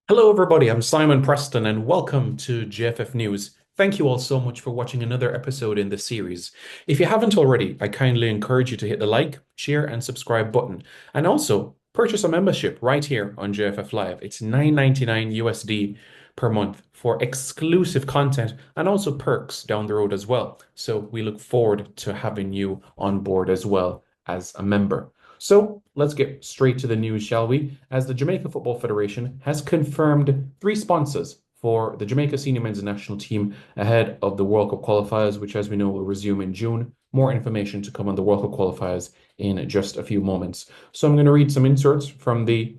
Hello, everybody. I'm Simon Preston, and welcome to JFF News. Thank you all so much for watching another episode in the series. If you haven't already, I kindly encourage you to hit the like, share, and subscribe button, and also purchase a membership right here on JFF Live. It's $9.99 USD per month for exclusive content and also perks down the road as well. So we look forward to having you on board as well as a member. So let's get straight to the news, shall we? As the Jamaica Football Federation has confirmed three sponsors for the Jamaica senior men's national team ahead of the World Cup qualifiers, which, as we know, will resume in June. More information to come on the World Cup qualifiers in just a few moments. So I'm going to read some inserts from the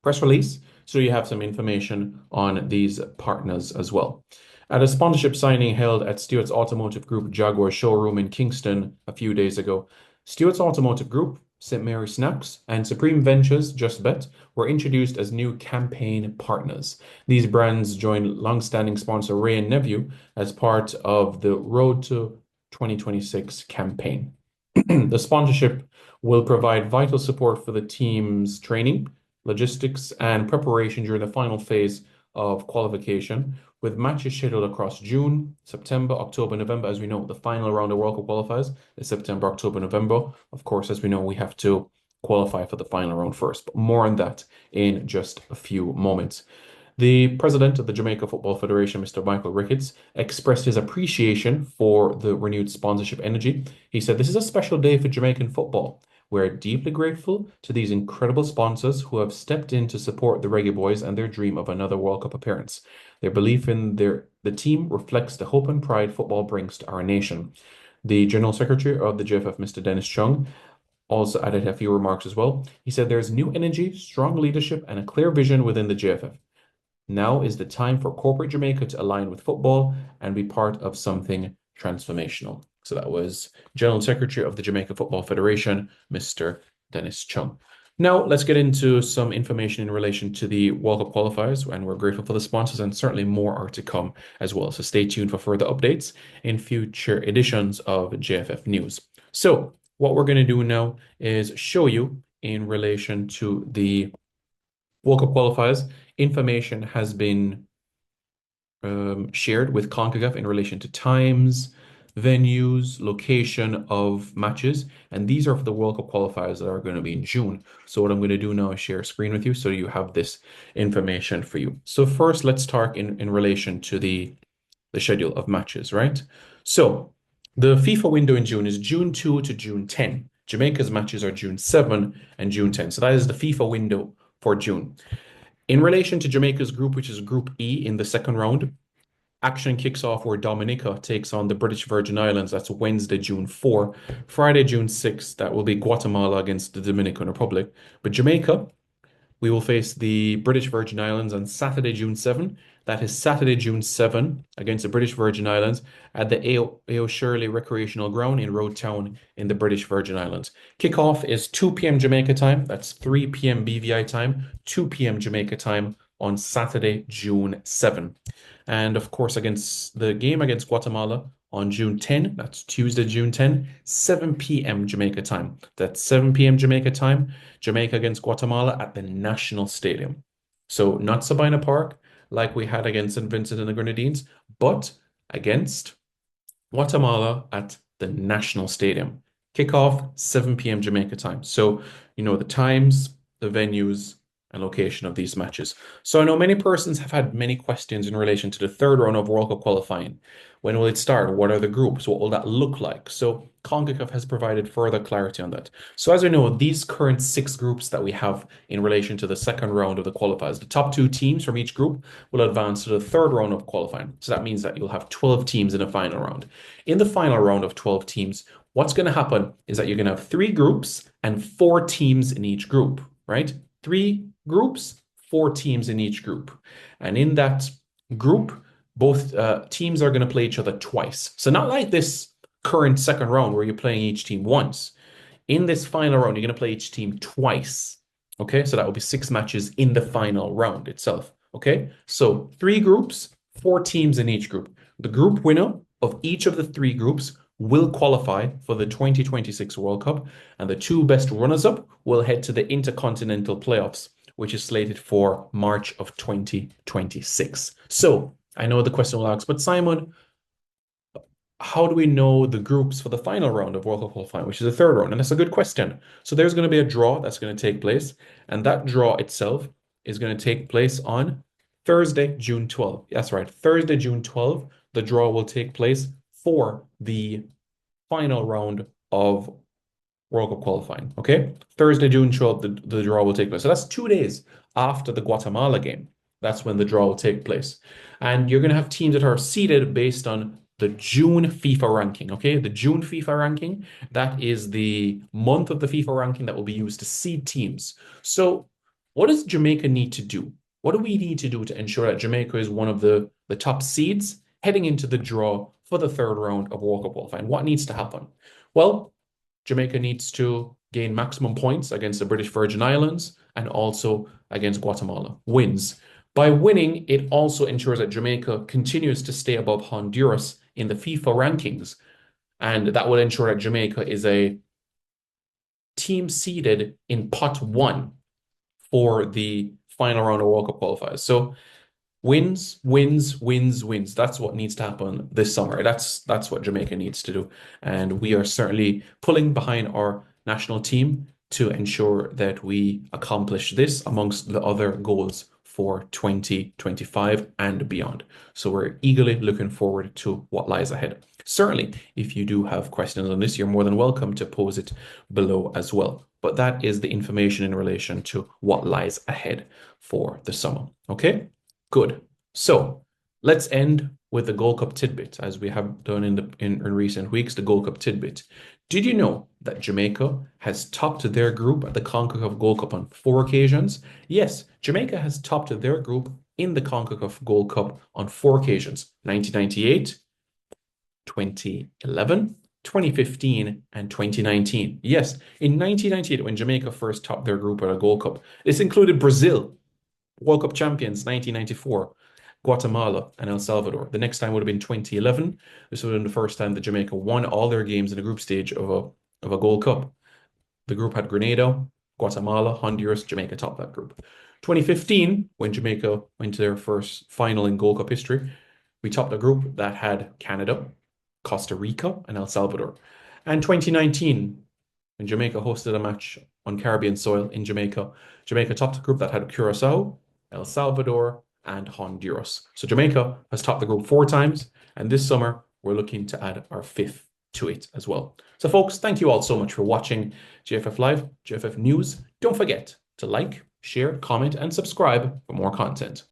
press release so you have some information on these partners as well. At a sponsorship signing held at Stewart's Automotive Group Jaguar showroom in Kingston a few days ago, Stewart's Automotive Group, St. Mary Snacks, and Supreme Ventures Just Bet were introduced as new campaign partners. These brands joined long-standing sponsor Ray and Nephew as part of the Road to 2026 campaign. The sponsorship will provide vital support for the team's training, logistics, and preparation during the final phase of qualification, with matches scheduled across June, September, October, November. As we know, the final round of World Cup qualifiers is September, October, November. Of course, as we know, we have to qualify for the final round first, but more on that in just a few moments. The president of the Jamaica Football Federation, Mr. Michael Ricketts, expressed his appreciation for the renewed sponsorship energy. He said, "This is a special day for Jamaican football. We're deeply grateful to these incredible sponsors who have stepped in to support the Reggae Boys and their dream of another World Cup appearance. Their belief in the team reflects the hope and pride football brings to our nation." The General Secretary of the JFF, Mr. Dennis Chung, also added a few remarks as well. He said, "There's new energy, strong leadership, and a clear vision within the JFF. Now is the time for corporate Jamaica to align with football and be part of something transformational." So that was General Secretary of the Jamaica Football Federation, Mr. Dennis Chung. Now let's get into some information in relation to the World Cup qualifiers, and we're grateful for the sponsors, and certainly more are to come as well. So stay tuned for further updates in future editions of JFF News. So what we're going to do now is show you in relation to the World Cup qualifiers. Information has been shared with CONCACAF in relation to times, venues, location of matches, and these are for the World Cup qualifiers that are going to be in June. So what I'm going to do now is share a screen with you so you have this information for you. So first, let's start in relation to the schedule of matches, right? So the FIFA window in June is June 2 to June 10. Jamaica's matches are June 7 and June 10. So that is the FIFA window for June. In relation to Jamaica's group, which is Group E in the second round, action kicks off where Dominica takes on the British Virgin Islands. That's Wednesday, June 4. Friday, June 6, that will be Guatemala against the Dominican Republic. But Jamaica, we will face the British Virgin Islands on Saturday, June 7. That is Saturday, June 7 against the British Virgin Islands at the A.O. Shirley Recreational Ground in Road Town in the British Virgin Islands. Kickoff is 2 p.m. Jamaica time. That's 3 p.m. BVI time, 2 p.m. Jamaica time on Saturday, June 7. And of course, against the game against Guatemala on June 10, that's Tuesday, June 10, 7 p.m. Jamaica time. That's 7 p.m. Jamaica time, Jamaica against Guatemala at the National Stadium. So not Sabina Park, like we had against St. Vincent and the Grenadines, but against Guatemala at the National Stadium. Kickoff 7 p.m. Jamaica time. So, you know, the times, the venues, and location of these matches. So I know many persons have had many questions in relation to the third round of World Cup qualifying. When will it start? What are the groups? What will that look like? So CONCACAF has provided further clarity on that. So as we know, these current six groups that we have in relation to the second round of the qualifiers, the top two teams from each group will advance to the third round of qualifying. So that means that you'll have 12 teams in the final round. In the final round of 12 teams, what's going to happen is that you're going to have three groups and four teams in each group, right? Three groups, four teams in each group. And in that group, both teams are going to play each other twice. So not like this current second round where you're playing each team once. In this final round, you're going to play each team twice. Okay, so that will be six matches in the final round itself. Okay, so three groups, four teams in each group. The group winner of each of the three groups will qualify for the 2026 World Cup, and the two best runners-up will head to the Intercontinental Playoffs, which is slated for March of 2026. So I know the question will ask, but Simon, how do we know the groups for the final round of World Cup qualifying, which is the third round? And that's a good question. So there's going to be a draw that's going to take place, and that draw itself is going to take place on Thursday, June 12th. That's right, Thursday, June 12th. The draw will take place for the final round of World Cup qualifying. Okay, Thursday, June 12th, the draw will take place. So that's 2 days after the Guatemala game. That's when the draw will take place. And you're going to have teams that are seeded based on the June FIFA ranking. Okay, the June FIFA ranking, that is the month of the FIFA ranking that will be used to seed teams. So, what does Jamaica need to do? What do we need to do to ensure that Jamaica is one of the top seeds heading into the draw for the third round of World Cup qualifying? What needs to happen? Well, Jamaica needs to gain maximum points against the British Virgin Islands and also against Guatemala. Wins. By winning, it also ensures that Jamaica continues to stay above Honduras in the FIFA rankings. And that will ensure that Jamaica is a team seeded in pot one for the final round of World Cup qualifiers. So wins, wins, wins, wins. That's what needs to happen this summer. That's what Jamaica needs to do. And we are certainly pulling behind our national team to ensure that we accomplish this amongst the other goals for 2025 and beyond. So we're eagerly looking forward to what lies ahead. Certainly, if you do have questions on this, you're more than welcome to pose it below as well. But that is the information in relation to what lies ahead for the summer. Okay? Good. So let's end with the Gold Cup tidbit, as we have done in recent weeks, the Gold Cup tidbit. Did you know that Jamaica has topped their group at the CONCACAF Gold Cup on 4 occasions? Yes, Jamaica has topped their group in the CONCACAF Gold Cup on 4 occasions: 1998, 2011, 2015, and 2019. Yes, in 1998, when Jamaica first topped their group at a Gold Cup, this included Brazil, World Cup champions 1994, Guatemala, and El Salvador. The next time would have been 2011. This would have been the first time that Jamaica won all their games in the group stage of a Gold Cup. The group had Grenada, Guatemala, Honduras, Jamaica topped that group. 2015, when Jamaica went to their first final in Gold Cup history, we topped a group that had Canada, Costa Rica, and El Salvador. And 2019, when Jamaica hosted a match on Caribbean soil in Jamaica, Jamaica topped a group that had Curacao, El Salvador, and Honduras. So Jamaica has topped the group 4 times, and this summer we're looking to add our 5th to it as well. So folks, thank you all so much for watching JFF Live, JFF News. Don't forget to like, share, comment, and subscribe for more content.